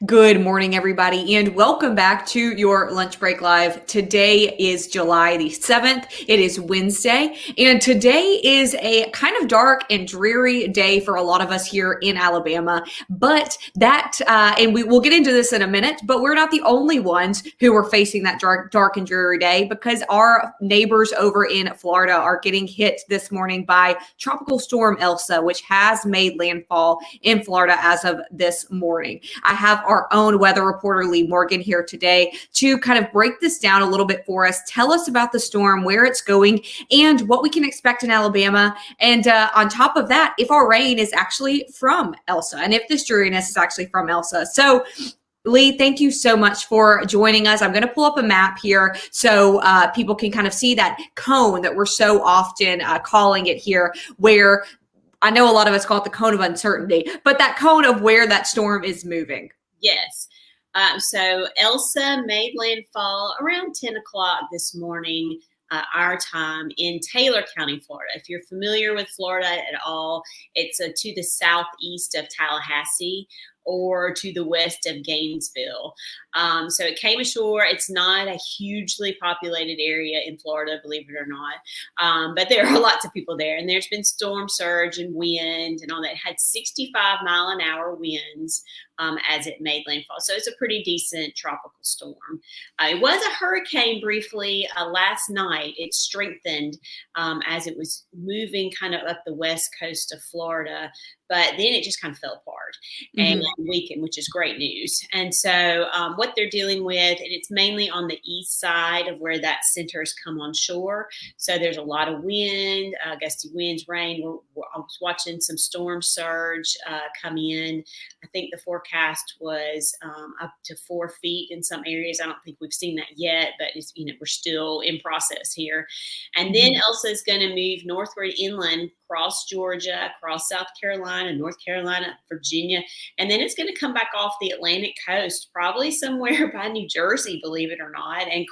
Good morning, everybody, and welcome back to your Lunch Break Live. Today is July the 7th. It is Wednesday, and today is a kind of dark and dreary day for a lot of us here in Alabama. But and we will get into this in a minute, but we're not the only ones who are facing that dark and dreary day, because our neighbors over in Florida are getting hit this morning by Tropical Storm Elsa, which has made landfall in Florida as of this morning. I have our own weather reporter, Lee Morgan, here today to kind of break this down a little bit for us, tell us about the storm, where it's going, and what we can expect in Alabama. And on top of that, if our rain is actually from Elsa, and if this dreariness is actually from Elsa. So Lee, thank you so much for joining us. I'm going to pull up a map here so people can kind of see that cone that we're so often calling it here, where I know a lot of us call it the cone of uncertainty, but that cone of where that storm is moving. Yes. So Elsa made landfall around 10 o'clock this morning, our time, in Taylor County, Florida. If you're familiar with Florida at all, it's to the southeast of Tallahassee or to the west of Gainesville. So it came ashore. It's not a hugely populated area in Florida, believe it or not. But there are lots of people there. And there's been storm surge and wind and all that. It had 65-mile-an-hour winds as it made landfall. So it's a pretty decent tropical storm. It was a hurricane briefly last night. It strengthened as it was moving kind of up the west coast of Florida. But then it just kind of fell apart and weakened, which is great news. And so what they're dealing with, and it's mainly on the east side of where that center has come on shore. So there's a lot of wind, gusty winds, rain. I was watching some storm surge come in. I think the forecast was up to 4 feet in some areas. I don't think we've seen that yet, but we're still in process here. And then Elsa is going to move northward inland, across Georgia, across South Carolina, North Carolina, Virginia, and then it's going to come back off the Atlantic coast, probably somewhere by New Jersey, believe it or not, and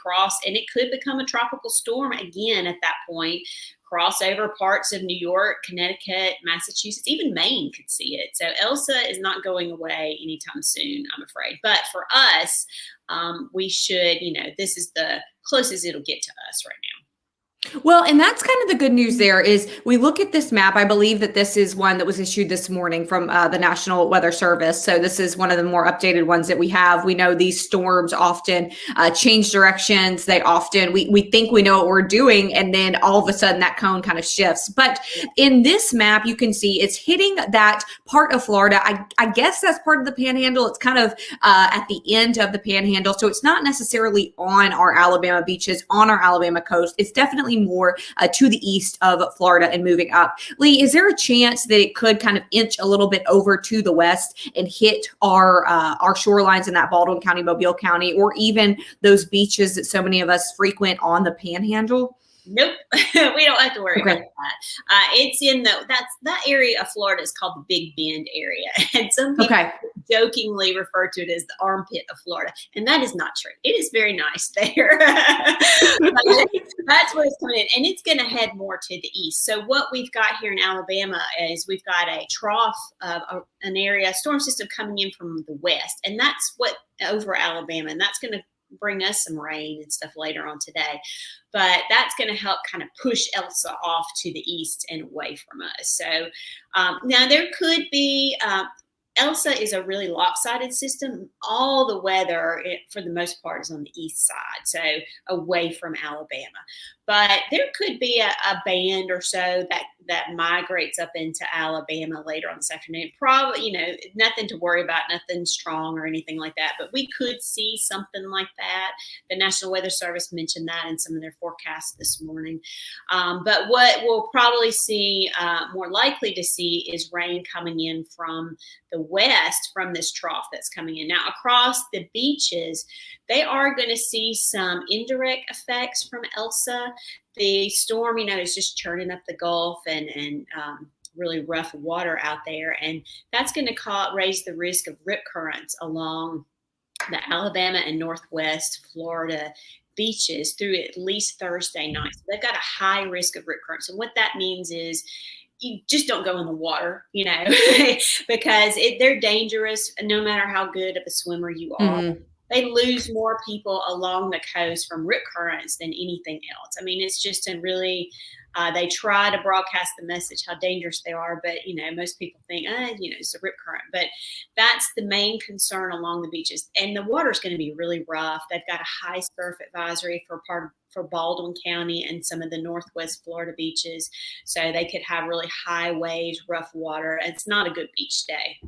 it could become a tropical storm again at that point, cross over parts of New York, Connecticut, Massachusetts, even Maine could see it. So Elsa is not going away anytime soon, I'm afraid. But for us, we should, this is the closest it'll get to us right now. Well, and that's kind of the good news there is we look at this map. I believe that this is one that was issued this morning from the National Weather Service. So this is one of the more updated ones that we have. We know these storms often change directions. They often, we think we know what we're doing, and then all of a sudden that cone kind of shifts. But in this map, you can see it's hitting that part of Florida. I guess that's part of the panhandle. It's kind of at the end of the panhandle. So it's not necessarily on our Alabama beaches, on our Alabama coast. It's definitely more to the east of Florida and moving up. Lee, is there a chance that it could kind of inch a little bit over to the west and hit our shorelines in that Baldwin County, Mobile County, or even those beaches that so many of us frequent on the panhandle? Nope, we don't have to worry about that. It's in that area of Florida is called the Big Bend area, and some people jokingly refer to it as the armpit of Florida, and that is not true. It is very nice there. That's where it's coming in, and it's going to head more to the east. So what we've got here in Alabama is we've got a trough of an area storm system coming in from the west, and that's what over Alabama, and that's going to bring us some rain and stuff later on today. But that's going to help kind of push Elsa off to the east and away from us. So now there could be, Elsa is a really lopsided system. All the weather, for the most part, is on the east side, so away from Alabama. But there could be a band or so that migrates up into Alabama later on this afternoon. Probably, nothing to worry about, nothing strong or anything like that. But we could see something like that. The National Weather Service mentioned that in some of their forecasts this morning. But what we'll probably see, more likely to see, is rain coming in from the west from this trough that's coming in. Now, across the beaches, they are going to see some indirect effects from Elsa. The storm, is just churning up the Gulf and really rough water out there. And that's going to raise the risk of rip currents along the Alabama and Northwest Florida beaches through at least Thursday night. So they've got a high risk of rip currents. And what that means is you just don't go in the water, because they're dangerous no matter how good of a swimmer you are. Mhm. They lose more people along the coast from rip currents than anything else. I mean, it's just a really, they try to broadcast the message how dangerous they are, but most people think, it's a rip current. But that's the main concern along the beaches, and the water's going to be really rough. They've got a high surf advisory for Baldwin County and some of the Northwest Florida beaches, so they could have really high waves, rough water. It's not a good beach day.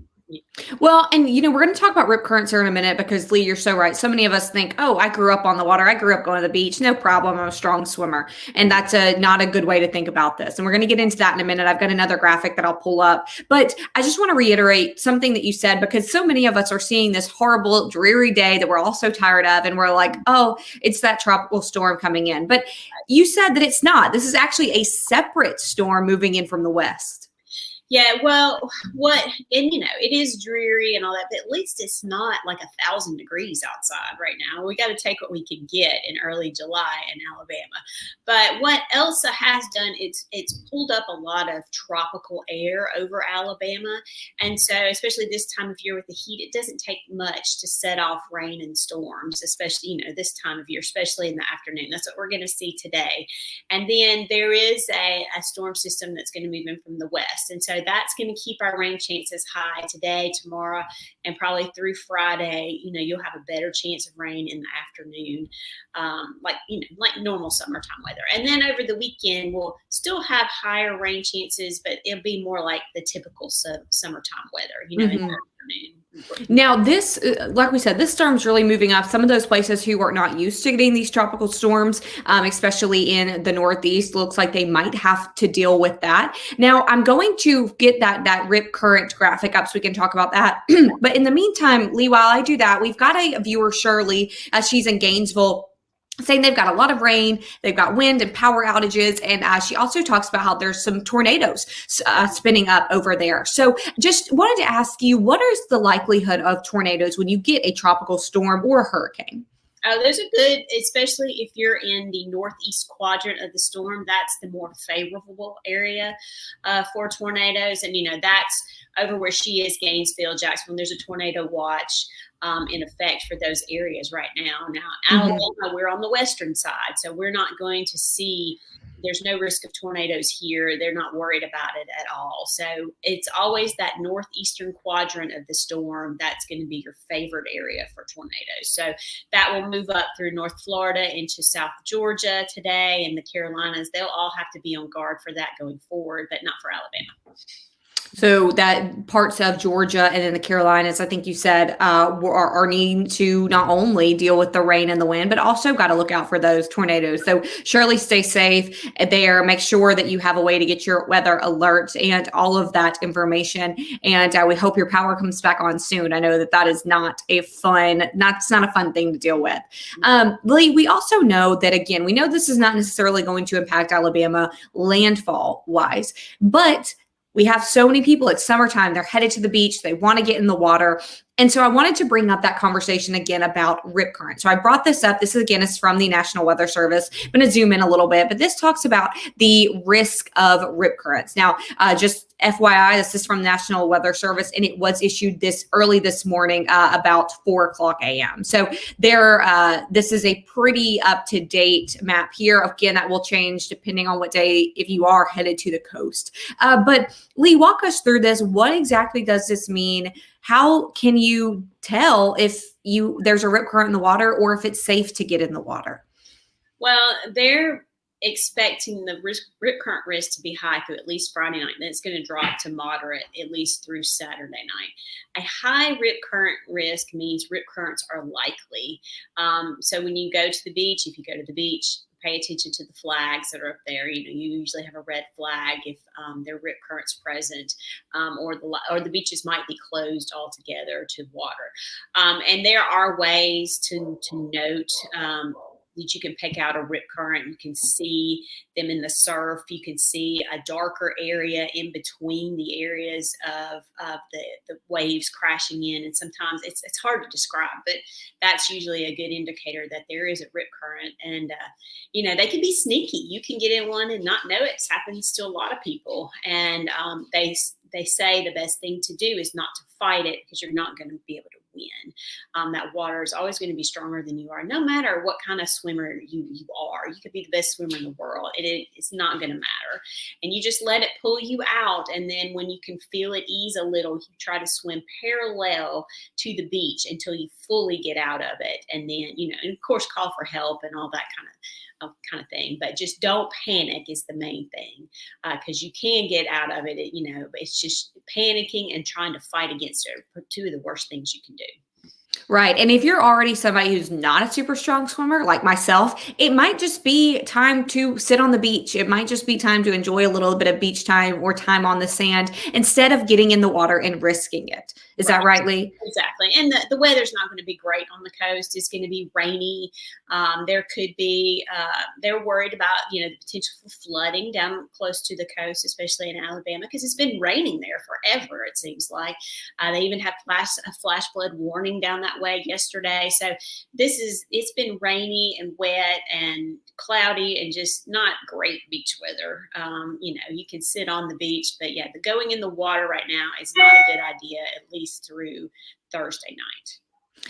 Well, and we're going to talk about rip currents here in a minute because Lee, you're so right. So many of us think, oh, I grew up on the water. I grew up going to the beach. No problem. I'm a strong swimmer. And that's not a good way to think about this. And we're going to get into that in a minute. I've got another graphic that I'll pull up. But I just want to reiterate something that you said, because so many of us are seeing this horrible, dreary day that we're all so tired of. And we're like, oh, it's that tropical storm coming in. But you said that it's not. This is actually a separate storm moving in from the west. Yeah, well, it is dreary and all that, but at least it's not like 1,000 degrees outside right now. We got to take what we can get in early July in Alabama. But what Elsa has done, it's pulled up a lot of tropical air over Alabama. And so, especially this time of year with the heat, it doesn't take much to set off rain and storms, especially, this time of year, especially in the afternoon. That's what we're going to see today. And then there is a storm system that's going to move in from the west. And so that's going to keep our rain chances high today, tomorrow, and probably through Friday. You'll have a better chance of rain in the afternoon, like normal summertime weather. And then over the weekend, we'll still have higher rain chances, but it'll be more like the typical summertime weather, in the afternoon. Now, this, like we said, this storm's really moving up. Some of those places who are not used to getting these tropical storms, especially in the Northeast, looks like they might have to deal with that. Now, I'm going to get that rip current graphic up so we can talk about that. But in the meantime, Lee, while I do that, we've got a viewer, Shirley, she's in Gainesville, saying they've got a lot of rain, they've got wind and power outages, and she also talks about how there's some tornadoes spinning up over there. So just wanted to ask you, what is the likelihood of tornadoes when you get a tropical storm or a hurricane? Oh, those are good, especially if you're in the northeast quadrant of the storm. That's the more favorable area for tornadoes. And, that's over where she is, Gainesville, Jacksonville. There's a tornado watch in effect for those areas right now. Now, Alabama, we're on the western side, so we're not going to see, there's no risk of tornadoes here. They're not worried about it at all. So it's always that northeastern quadrant of the storm that's going to be your favorite area for tornadoes. So that will move up through North Florida into South Georgia today, and the Carolinas. They'll all have to be on guard for that going forward, but not for Alabama. So that parts of Georgia and then the Carolinas, I think you said, are needing to not only deal with the rain and the wind, but also got to look out for those tornadoes. So surely stay safe there. Make sure that you have a way to get your weather alerts and all of that information. And we hope your power comes back on soon. I know that is not a fun thing to deal with. Lee, we also know that, again, we know this is not necessarily going to impact Alabama landfall wise, but we have so many people. It's summertime. They're headed to the beach. They want to get in the water. And so I wanted to bring up that conversation again about rip current. So I brought this up. This again is from the National Weather Service. I'm going to zoom in a little bit, but this talks about the risk of rip currents. Now, just FYI, this is from the National Weather Service, and it was issued early this morning about 4:00 a.m. So this is a pretty up-to-date map here. Again, that will change depending on what day if you are headed to the coast. But Lee, walk us through this. What exactly does this mean? How can you tell if there's a rip current in the water or if it's safe to get in the water? Well, they're expecting the rip current risk to be high through at least Friday night. Then it's going to drop to moderate at least through Saturday night. A high rip current risk means rip currents are likely. So when you go to the beach, if you go to the beach, pay attention to the flags that are up there. You usually have a red flag if there are rip currents present, or the beaches might be closed altogether to water. And there are ways to note that you can pick out a rip current. You can see them in the surf. You can see a darker area in between the areas of the waves crashing in. And sometimes it's hard to describe, but that's usually a good indicator that there is a rip current. And, they can be sneaky. You can get in one and not know it. It's happens to a lot of people. And they say the best thing to do is not to fight it, because you're not going to be able to win. That water is always going to be stronger than you are, no matter what kind of swimmer you are. You could be the best swimmer in the world. It's not going to matter. And you just let it pull you out. And then when you can feel it ease a little, you try to swim parallel to the beach until you fully get out of it. And then, and of course, call for help and all that kind of thing, but just don't panic is the main thing, because you can get out of it. It's just panicking and trying to fight against it are two of the worst things you can do. Right. And if you're already somebody who's not a super strong swimmer like myself, it might just be time to sit on the beach. It might just be time to enjoy a little bit of beach time or time on the sand instead of getting in the water and risking it. Is that right, Lee? Exactly. And the weather's not going to be great on the coast. It's going to be rainy. There could be, they're worried about, the potential for flooding down close to the coast, especially in Alabama, because it's been raining there forever, it seems like. They even have a flash flood warning down that way yesterday. So it's been rainy and wet and cloudy and just not great beach weather. You can sit on the beach, but the going in the water right now is not a good idea, at least through Thursday night.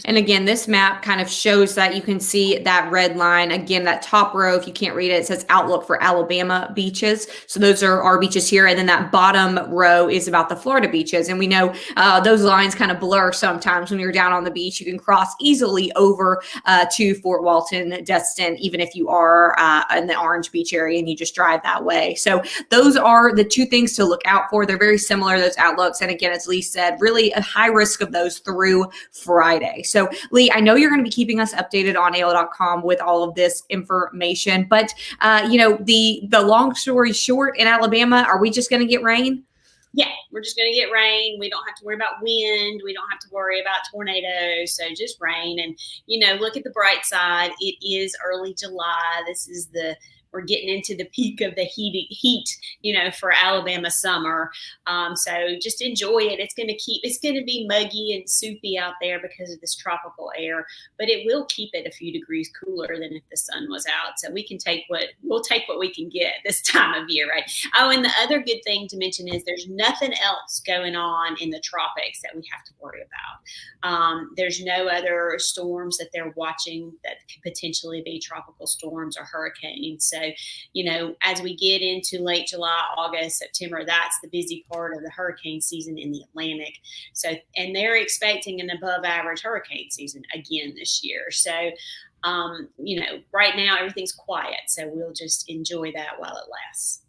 And again, this map kind of shows that you can see that red line. Again, that top row, if you can't read it, it says outlook for Alabama beaches. So those are our beaches here. And then that bottom row is about the Florida beaches. And we know those lines kind of blur sometimes when you're down on the beach. You can cross easily over to Fort Walton, Destin, even if you are in the Orange Beach area and you just drive that way. So those are the two things to look out for. They're very similar, those outlooks. And again, as Lee said, really a high risk of those through Friday. So Lee, I know you're going to be keeping us updated on AL.com with all of this information, but the long story short, in Alabama, are we just going to get rain? Yeah, we're just going to get rain. We don't have to worry about wind. We don't have to worry about tornadoes. So just rain. And, look at the bright side. It is early July. We're getting into the peak of the heat, for Alabama summer. So just enjoy it. It's going to be muggy and soupy out there because of this tropical air, but it will keep it a few degrees cooler than if the sun was out. So we'll take what we can get this time of year, right? Oh, and the other good thing to mention is there's nothing else going on in the tropics that we have to worry about. There's no other storms that they're watching that could potentially be tropical storms or hurricanes. So, as we get into late July, August, September, that's the busy part of the hurricane season in the Atlantic. So, and they're expecting an above average hurricane season again this year. So, right now everything's quiet. So we'll just enjoy that while it lasts.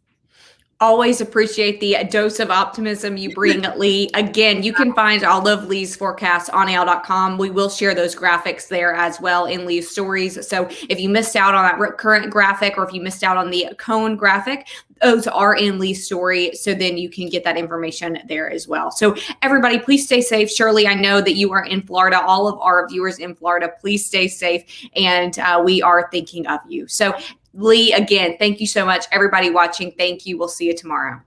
Always appreciate the dose of optimism you bring, Lee. Again, you can find all of Lee's forecasts on AL.com. We will share those graphics there as well in Lee's stories. So if you missed out on that current graphic, or if you missed out on the cone graphic, those are in Lee's story. So then you can get that information there as well. So everybody, please stay safe. Shirley, I know that you are in Florida. All of our viewers in Florida, please stay safe. And we are thinking of you. So Lee, again, thank you so much. Everybody watching, thank you. We'll see you tomorrow.